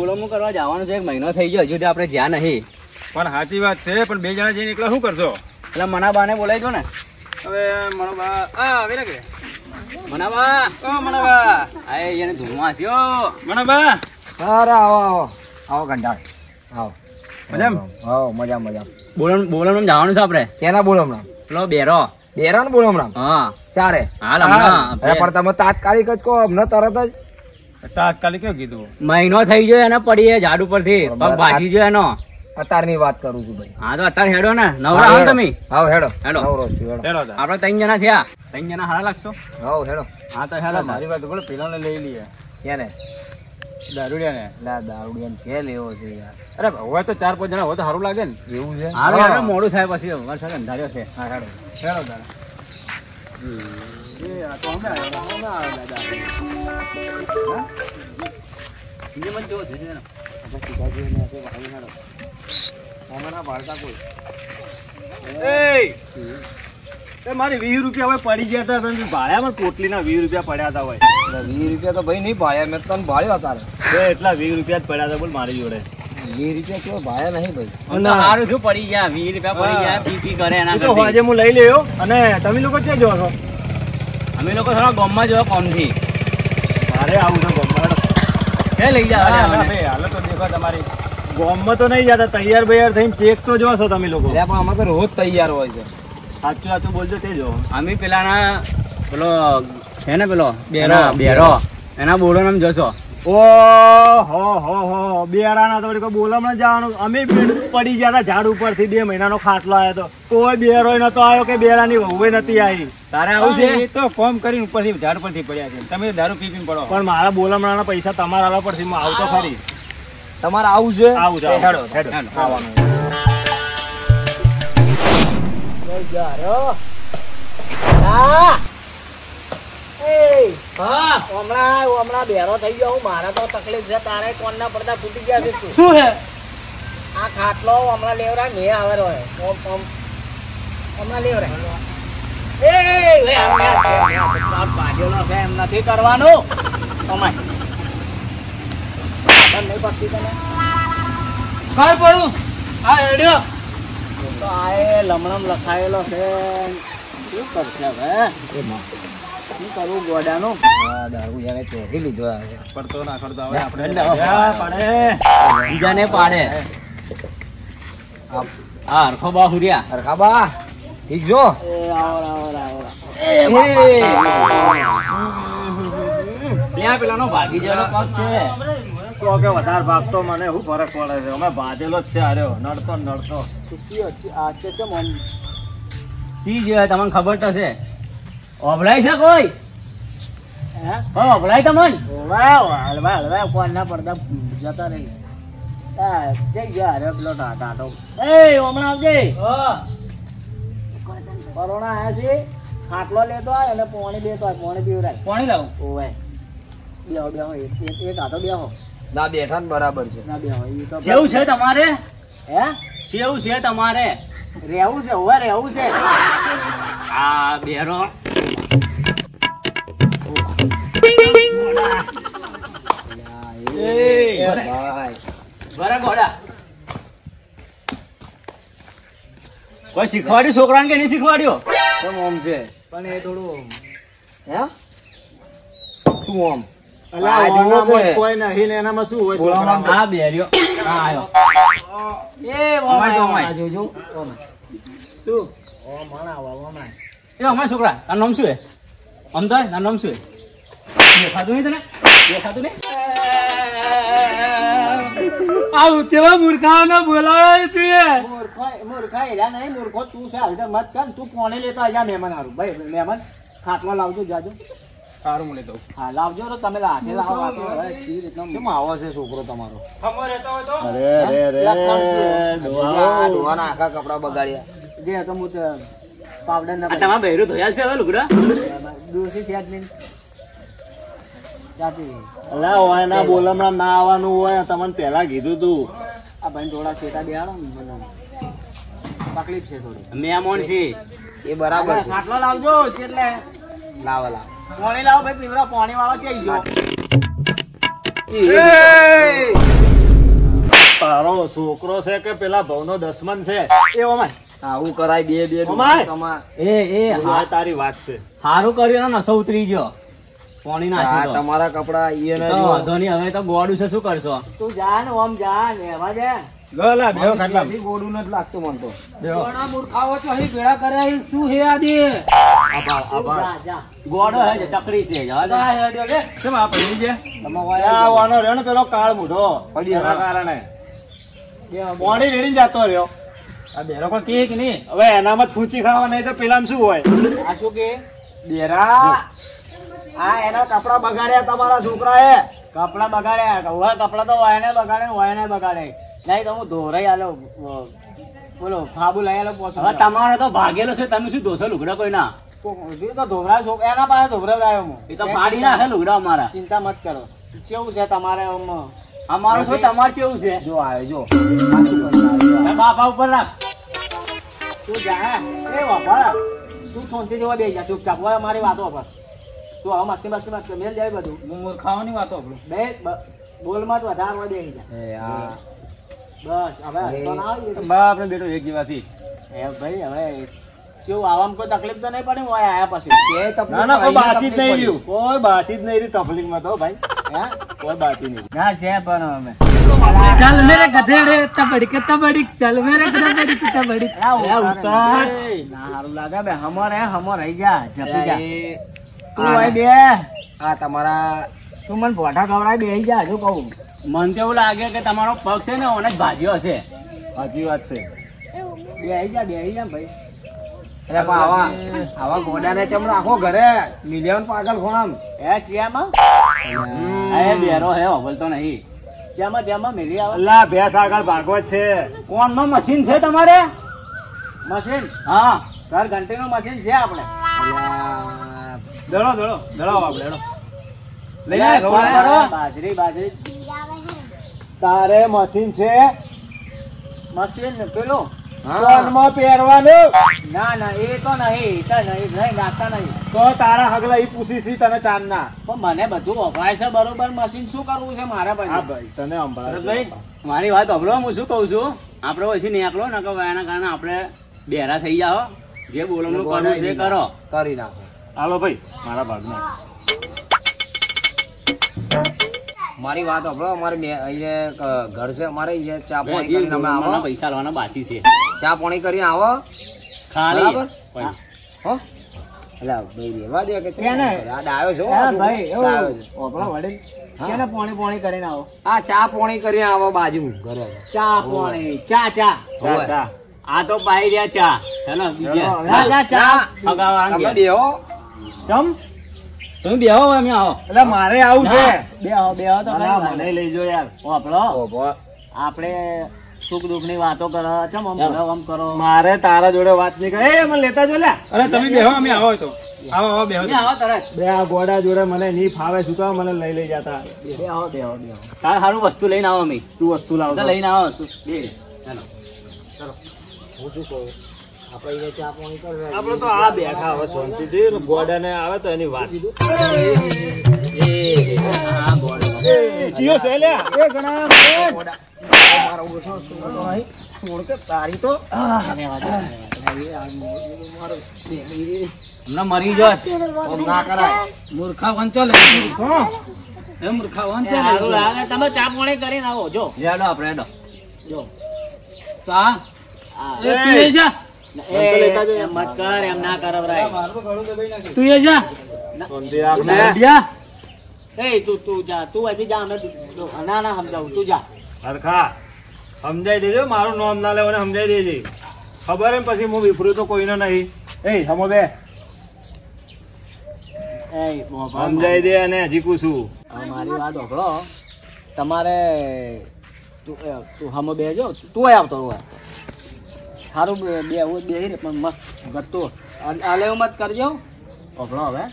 બોલમું કરવા જવાનું છે, 1 મહિનો થઈ ગયો, હજુ આપણે જ્યાં નહીં. પણ સાચી વાત છે, પણ 2 જણા જઈને એકલા શું કરશો? એટલે મનાબાને બોલાવી દો ને. હવે મનોબા આવે ને કે મનાબા, ઓ મનાબા, આ એને ધૂળમાં હસ્યો. મનોબા. અરે આવો આવો આવો કંટાળ આવો. મજામાં? આવો મજા મજા. બોલમ જવાનું છે આપણે. કેના બોલો હમણાં? પેલો બેરો. બેરા ને બોલો હમણાં? હા ચારે હાલ હમણાં. પણ તમે તાત્કાલિક જ કહો, હમણાં તરત જ. તાત્કાલિક કેવું કીધું? મહિનો થઈ ગયો એને પડી ઝાડ ઉપરથી, પગ ભાજી ગયો એનો. અત્યારની વાત કરું છું ભાઈ. હા તો અત્યારે હેડો ને, નવરા આવો તમે. હાવ હેડો હેડો. નવરો છું, હેડો. હેડો તાર. આપણે 3 જણા થયા, 3 જણા હારા લાગશો. હાવ હેડો. હા તો હેડો. મારી વાત બોલો, પેલાને લઈ લઈએ. કેને? દારૂડિયાને. લા દારૂડિયાને છે લેવો છે યાર. અરે હોય તો 4-5 જણા હોય તો સારું લાગે ને. એવું છે? હાલો હેડો, મોડું થાય પછી, વરસાદ અંધાર્યો છે. હા હેડો. હેડો તાર. એ આ તો અમે આવ્યા દાદા. હા? બીજે મત જોવો છે ને. હમણાં ભાડતા કોઈ. એ મારી 20 રૂપિયા હવે પડી ગયા હતા, તમે ભાડ્યામાં પોટલીના 20 રૂપિયા પડ્યા હતા હોય. 20 રૂપિયા તો ભાઈ નહીં ભાડ્યા, મેં તને ભાડ્યો તારે. એટલા 20 રૂપિયા જ પડ્યા હતા બોલ મારી જોડે. 20 રૂપિયા કેવો ભાડ્યા નહીં ભાઈ. સારું શું પડી ગયા, 20 રૂપિયા પડી ગયા, પી કરે એના તો કરતી. આજે હું લઈ લેયો. અને તમે લોકો ક્યાં જો છો? અમે લોકો થોડા ગામમાં જોવા કોમથી. મારે આવું છે ગોમમાં. હે લઈ જાવ હાલો તો દેખો તમારી ગોમમાં તો નહીં જતા, તૈયાર બૈયાર થઈને ચેક તો જો છો તમે લોકો. એટલે પણ અમે તો રોજ તૈયાર હોય છે. સાચું સાચું બોલજો તે જો. અમે પેલાના પેલો છે ને પેલો બેરો એના બોલો નામ જોશો. ઓ હો બેરાના તો કોઈ બોલમણા જવાનું. અમે પડી ગયા હતા ઝાડ ઉપરથી, 2 મહિનાનો ખાટલો આવ્યો તો, કોઈ બેરો નતો આવ્યો કે બેરાની વહુ નથી આવી. તારે આવું છે? એ તો ફોર્મ કરીને ઉપરથી ઝાડ પરથી પડ્યા છે. તમે દારૂ પીપીને પડો. પણ મારા બોલમણાના પૈસા તમારા આલવા પડશે. હું આવતો ખરી. તમારે આવું છે? આવું છે. હેડો આવવાનું. હમણાં બેરો થઈ ગયો. મારા તો તકલીફ છે, તારે કોણના પડદા ફૂટી ગયા છે. શું હે આ ખાટલો હમણાં લેવરા મેં આવેલો હમણાં લેવરા. એમ નથી કરવાનું. નહીં પડતી તને ઘર પડું આ હેડ્યો તો આ લમણમ લખાયેલો છે. શું કરશે હવે? શું કરવું ગોડાનું? દારૂ યાર ચોરી લીધો. પડતો ના કરતો હવે આપણે પડે બીજાને પાડે. હા હરખો બા હુર્યા હરખાબા ઠીક છો? ત્યાં પેલાનો ભાગી જેલો પગ છે. તો કે વધારે ભાગતો મને શું ફરક પડે છે? અમે બાંધેલો જ છે. આર્યો નડતો તી જે તમને ખબર તો છે. ઓભળાય છે કોઈ? ઓભળાય તમને? હલવા કોણના પડદા જતા રહી. જઈ ગયા અરે પેલો ટાટો. હમણાં આવજે. કોરોના આયા છે. ખાટલો લેતો હોય અને પાણી દેતો હોય. પાણી પીવરાય. પાણી લાવું. ઓવે બેહો એક હાથો બેહો. ના બેઠા ને બરાબર છે. ના બેહો. ઈ તો જેવું છે તમારે? હે જેવું છે તમારે? રહેવું છે. ઓવે રહેવું છે. આ બેરો બરા ઘોડા કોઈ શીખવાડ્યું છોકરાને કે નહીં શીખવાડ્યો? કેમ ઓમ છે? પણ એ થોડું હે શું ઓમ? કોઈ નહીં ને એનામાં શું હોય? આ બેર્યો આ આવ્યો. જોજો શું ઓમ હમણાં એ અમારા છોકરા તારું નામ શું હે? આમ તો તારું નામ શું હે? દેખાતું નહીં તને? દેખાતું નહીં? આવું કેવા મૂર્ખાઓને બોલાવે તું? મૂર્ખા એલા નહીં. મૂર્ખો તું છે. હલદર મત કર. તું કોને લેતો આજા મહેમાન હારું. ભાઈ મહેમાન ખાટલો લાવજો જાજો. સારું હું લેતો. હા લાવજો તો તમે હાથે લાવો. કેમ આવો છે છોકરો તમારો? ડોહાના આખા કપડા બગાડ્યા. જે તો હું પાવડર ના તમારા બહેરું ધોયાલ છે હવે લુગડા? દોષી છે જ નહીં. અલા હોય ના બોલમણા ના આવવાનું હોય. તમને પેલા કીધું તું. આ ભાઈ થોડા છેટા બેહાડો ને મને તકલીફ છે થોડી. મહેમાન છે એ બરાબર છે. ખાટલો લાવજો. એટલે લાવો પાણી લાવો ભાઈ. પીવડા પાણી વાળો છે. છોકરો છે કે પેલા ભવનો દસમન છે એ ઓમાય આવું કરાય બે બે અમાય. તમાર આ તારી વાત છે. હારું કર્યું ને નસો ઉતરી ગયો પાણી આ નાખ્યું તો. તમારા કપડા ઈ ને તો વાંધો નહીં, હવે તો ગોળું છે, શું કરશો? તું જા ને ઓમ જા ને એવા દે ગલા બેહો ખાટલા. બી ગોડું નથી લાગતું મન તો બેહો. ઘણા મૂર્ખાઓ તો અહીં ભેળા કર્યા અહીં શું હે આદિ આભાર આભાર. જા જા ગોળો હે જે ચકરી છે, જવા દે. જા હેડ્યો લે કેમ આ પડી છે? તમે આ વાનો રહ્યો ને પેલો કાળ મૂઢો પડી એના રહ્યો. કારણે બે પાણી રેડીને જતો રહ્યો. આ બેરો કોઈ કહે કે નહીં? હવે એનામાં જ ફૂંચી ખાવા નહીં તો પેલામાં શું હોય? આ શું કે બેરા આ એના કપડા બગાડ્યા તમારા છોકરાએ કપડા બગાડ્યા હવે કપડા તો વાયને બગાડે નહીં તો હું ધોરાઈ આલો બોલો ફાબુ લઈ આલો હવે પોસું તમારો તો ભાગેલો છે, તમે શું દોષો લુગડા કોઈ ના? તો ધોવરા છોકરા એના પાસે ધોવરાવ્યો હું એ તો પાડી નાખે લુગડા અમારા. ચિંતા મત કરો કેવું છે તમારે આમ? અમારું શું તમારે કેવું છે? જો આવ્યો જો આ શું કરતા આવ્યો? હવે બાપા ઉપર રાખ. તું જા એ વાપા તું શાંતિ જેવા બે જા ચૂપચાપ હોય મારી વાતો પર તું હવે મસ્તી મત મેલ જાય બધું હું મૂર્ખાઓની વાતો આપણું. બોલ માં વધારે હોય બે જા બસ હવે તો ના આવી બાપ ને બેટો એક જેવા છે. એ ભાઈ હવે કેવું આવવામાં કોઈ તકલીફ તો નહીં પડી હોય આયા પછી ના ના કોઈ બાચી જ નહીં રહ્યું. કોઈ બાચી જ નહીં રહ્યું તકલીફમાં તો ભાઈ. હે કોઈ બાચી નહીં. ના છે પણ અમે ચાલ મેરે ગધેડે તબડીક તબડીક, ચાલ મેરે તબડીક તબડીક. ઉતાર. ના હારું લાગે બે હમો રહી જા જપી જા તું આ હોય બે આ તમારા તું મને ભોઠા ખવડાવી બેસી જા હજુ કહું મને તો એવું લાગે કે તમારો પગ છે ને ઓને જ ભાજ્યો હશે. સાચી વાત છે. બેસી જા ભાઈ અરે પણ આવા ગોડાને ચમ રાખો ઘરે મિલિયન પાગલ ખોણામ હે ચિયામાં આ એ બેરો હે, હોભળતો નહીં. ચિયામાં મેલી આવે અલ્લા ભેંસ આગળ ભાગવત છે. કોણનો મશીન છે તમારે? મશીન હા, ઘર ઘંટીનું મશીન છે આપણે દળો આપણે દળો. લઈ આવો, ફોન કરો. બાજરી તારે મશીન છે મશીન પેલું કોનમાં પહેરવાનું. ના એ તો નહીં નાખતા નહીં તો તારા હગલા ઈ પૂછી સી તને ચાંદના. પણ મને બધું વપરાય છે બરોબર મશીન શું કરવું છે મારે હા પછી ભાઈ તને અંબાડે. ભરતભાઈ, મારી વાત સાંભળો, હું શું કહું છું, આપણે પછી નીકળો ને કે એના કારણે આપણે બેરા થઈ જાઓ. જે બોલવાનું કરવું છે કરો. કરી નાખો હાલો ભાઈ મારા ભાગમાં. મારી વાત સાંભળો અમારે અહીંયા ઘર છે અમારે અહીંયા ચા પાણી હજી કરીને અમે આવો બોલવાના પૈસા લેવાના બાકી છે. ચા પાણી કરીને આવો ખાલી બરાબર? હા. હો એટલે ભાઈ રેવા દે કે ચમ કેને? આ ડાયો છો હા ભાઈ ડાયો છે. ઓપડા વડીલ હા. કેને પોણી કરીને આવો આ ચા પાણી કરીને આવો બાજુ ઘરે ચા પોણી ચા ચા હોવે. ચા. આ તો પાઈ રહ્યા ચા. હેલો, બીજા. ચા ચા ફગાવા તમે અંગે. બેહો ચમ તમે બેહો, અમે આવો. એટલે મારે આવું છે. બે તો અલા, ખરી મને લઈ જો યાર. ઓપડો ઓભો. આપણે સુખ દુઃખ ની વાતો કરો ચમ આમ કરો મારે તારા જોડે વાત નહીં કરે. એ મને લેતા જો લ્યા. અરે તમે બેહો, અમે આવો તો. આવો બેહો. આવો તરત. બે આ ગોડા જોડે મને નહીં ફાવે શું કામ મને લઈ જતા. બેહો તાર સારું વસ્તુ લઈને આવો અમે. તું વસ્તુ લાવ તો લઈને આવો તું. બે. હેલો. હું શું કહું આપણે અહીંયા ચા પાણી કરે આપડે તો આ બેઠા હવે શાંતિથી ગોડા ને આવે તો એની વાત. હા, બોલો. જીઓ છે લ્યા. એ ગણા મારો ઓછો છોડતો નહીં છોડ કે તારી તો હમણાં મરી જાત. ઓમ ના કરાય મૂર્ખા વંચો લે. એ મૂર્ખા વંચો લે. સારું લાગે તમે ચા પોણી કરીને આવો જો હેડો આપણે હેડો. જો તો આ આ. એ તું એ જા. એમ મત કર એમ ના કરવરાય તું એ જા. શાંતિ રાખ ને. બેડિયા. એ તું જા તું અહીંથી જા અમે ના સમજાવું તું જા હરખા સમજાઈ દેજો. મારું નામ ના લેવાને સમજાઈ દેજે. ખબર એમ પછી હું વિફરું તો કોઈનો નહીં. એ હમો બે એ મોભા સમજાઈ દે અને હજી પૂછું. હવે મારી વાત સાંભળો તમારે તું હમો બેજો તું આવતો રહો સારું બે રે પણ મસ્ત ગતો આલે મત કરજો સાંભળો હવે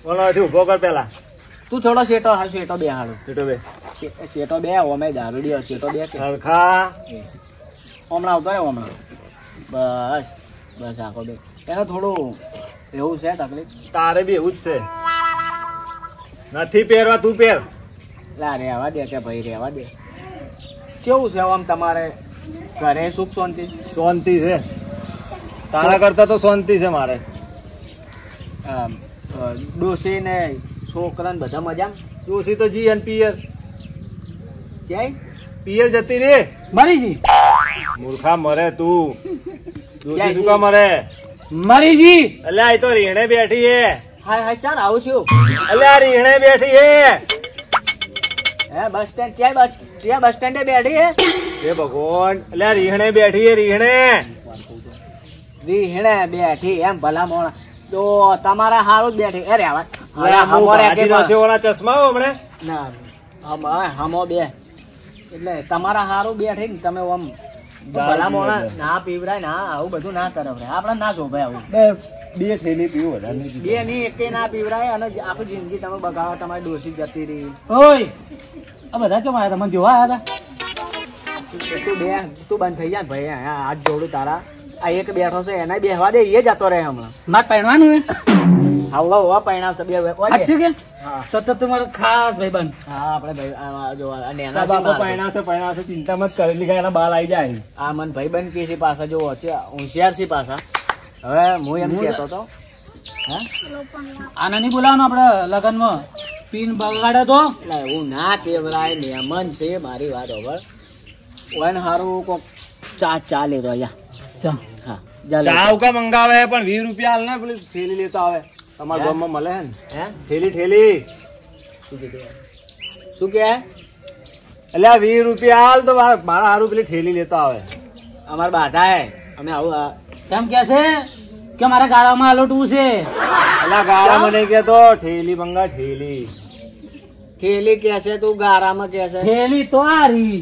બોલો હજી ઉભો કર પેલા. તું થોડો શેટો બે હાડું બેટો બે શેટો બે ઓમે દારૂડિયો શેટો બે કે હરખા હમણાં આવતો રે હમણાં બસ આખો બે એને થોડું એવું છે તકલીફ તારે બી એવું જ છે. નથી પહેરવા તું પહેર. લા રેવા દે કે ભાઈ રેવા દે કેવું છે આમ તમારે ઘરે સુખ શાંતિ? શાંતિ છે, તારા કરતા તો શાંતિ છે મારે. ડોસી ને છોકરા ને બધા મજામાં? ડોસી તો જી અને પિયર ક્યાંય પિયર જતી રે. મરી જી મૂર્ખા મરે તું. ડોસી શું કા મરે? મરી જી અલ્યા આ તો રીહણે બેઠી હે. હાય હાય ચાલ આવું થયું. અલ્યા રીહણે બેઠી હે. હે બસ સ્ટેન્ડ ક્યાં બસ સ્ટેન્ડે બેઠી હે? હે ભગવાન, અલ્યા રીહણે બેઠી હે રીહણે. રીહણે બેઠી એમ ભલા મોણા તો તમારા હારું જ બેઠી. અરે આવા અલ્યા હું ભાજીનો સેવોના ચશ્મા હો હમણે. ના હમો બે એટલે તમારા હારું બેઠી ને તમે આમ ભલા મોણા ના પીવરાય ના આવું બધું ના કરાવરાય. આપણે ના શોભાય આવું. બે થેલી પીવું વધારે નહીં. બે ની એકે ના પીવરાય અને આખી જિંદગી તમે બગાડો. તમારી ડોસી જતી રહી. ઓય આ બધા કેમ આયા તમને જોવા આયા તું બંધ થઈ જા ભાઈ. હાથ જોડું તારા. આ એક બેઠો છે એને બેહવા દે, એ જતો રહે હમણાં. મારે પહેરવાનું હે હવા પૈણાવ છે બે સાચું કે તો તમારો ખાસ ભાઈબંધ. હા આપણે ભાઈ જો આ નેના તારા બાપા પૈણાશે ચિંતા મત કરેલી ગાય એના બાલ આવી જાય. આ મન ભાઈબંધ કે છે પાછા જો હોશિયાર છે પાછા. હવે હું એમ કહેતો તો આને નહીં બોલાવવાનું આપણે લગનમાં પીન બગાડે તો. એટલે એવું ના કેવરાય. મહેમાન છે મારી વાત over. ઓન હારું કોક ચા લેતો અહીંયા. હા ચા ઉકા મંગાવે પણ 20 રૂપિયા હાલ ને પેલી થેલી લેતો આવે. તમારા ગામમાં મળે હે ને? હે થેલી શું કીધું? શું કે એટલે 20 રૂપિયા હાલ તો મારા હારું પેલી થેલી લેતો આવે. અમાર બાધા હે અમે આવું કેમ કે છે કે મારા ગાળામાં આલોટવું છે. અલા ગારા મને કેતો થેલી મંગા થેલી. થેલી કે છે તું ગારામાં કે છે? થેલી તો આ રી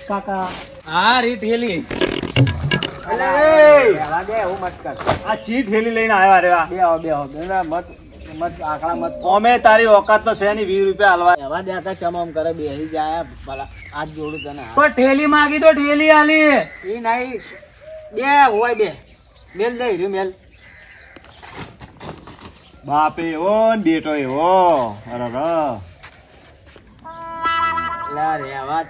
કાકા આ રી થેલી. રહેવા દે એવું મત કર. આ ચી થેલી લઈને આવ્યા રે. બેહો મત આકડા મત. અમે તારી ઓકાત તો છે ની 20 રૂપિયા હાલવા. રહેવા દે આ ચમમ કરે બેહી જાય ભલા. હાથ જોડું તને. પણ ઠેલી માગી તો ઠેલી આલી. એ નહીં બે હોય બે મેલ દઈ રહ્યું મેલ. બાપ એવો ને બેટો એવો. અરે રેવા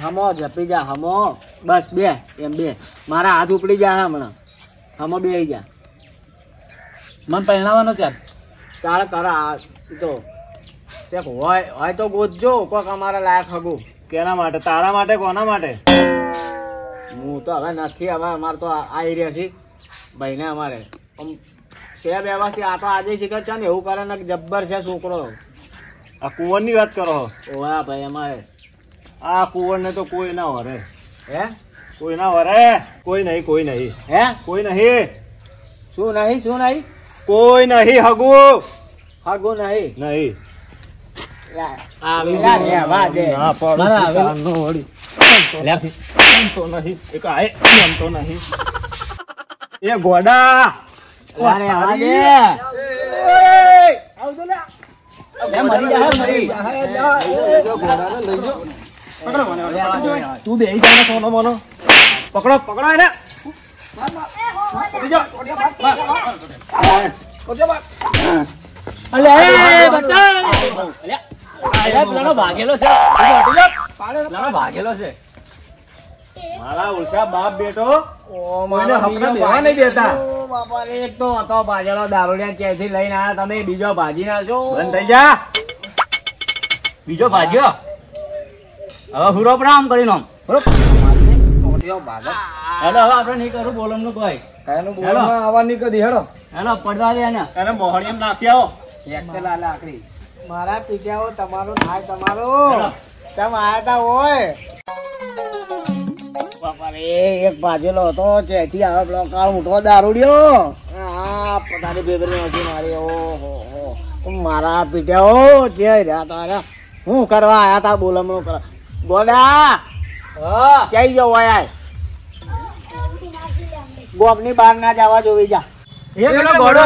હમો જપી જા હમો. બસ બે એમ બે મારા હાથ ઉપડી જા હમણાં. હમો બે જા. મન પહેણાવાનો ચાલ ચાલ કર તો ચેક હોય તો ગોતજો કોક અમારા લાયક હગું. કેના માટે? તારા માટે? કોના માટે? હું તો હવે નથી. હવે અમારે તો આવી રહ્યા છે ભાઈ ને અમારે છે વ્યવસ્થિત. આ તો આજે શીખર છે ને એવું કરે ને જબ્બર છે છોકરો. આ કુંવર ની વાત કરો? ઓવા ભાઈ અમારે આ કુંવર ને તો કોઈ ના વરે. હે કોઈ ના વરે. કોઈ નહીં હે કોઈ નહીં. શું નહીં કોઈ નહીં હગુ હગું નહીં. મારા એ ગોડા તું બે જાય સોનો મોનો પકડો એને. ભાગેલો છે. મારા ઓળશા બાપ બેટો કોઈને હકને બેવા નહીં દેતા. બાપા એક તો હતો ભાજેલો દારૂડિયા ક્યાંથી લઈને આયા તમે? બીજો ભાજી ના છો. બંધ થઈ જા. બીજો ભાજ્યો હવે હુરો પણ આમ કરી નામ. હેલો હવે આપણે નહીં કરું બોલમનું કોઈ. આવવાની કદી હેડો હેલો પડવા દે એને. એને મોહણી એમ નાખી આવો. મારા પીજાઓ તમારું થાય તમારું. તમે આયા તા હોય બાપા રે. એક ભાજેલો હતો ચેથી આવે પેલો કાળ ઉઠો દારૂડિયો. હા પોતાની બેબરી નથી મારી. ઓહો મારા પીટ્યાઓ જે રહ્યા તારા હું કરવા આયા તા બોલમણું કરવા. ગોડા ચાઈ ગયો હોય ગોપની બહાર ના જવા જોવી જા. એ પેલો ઘોડો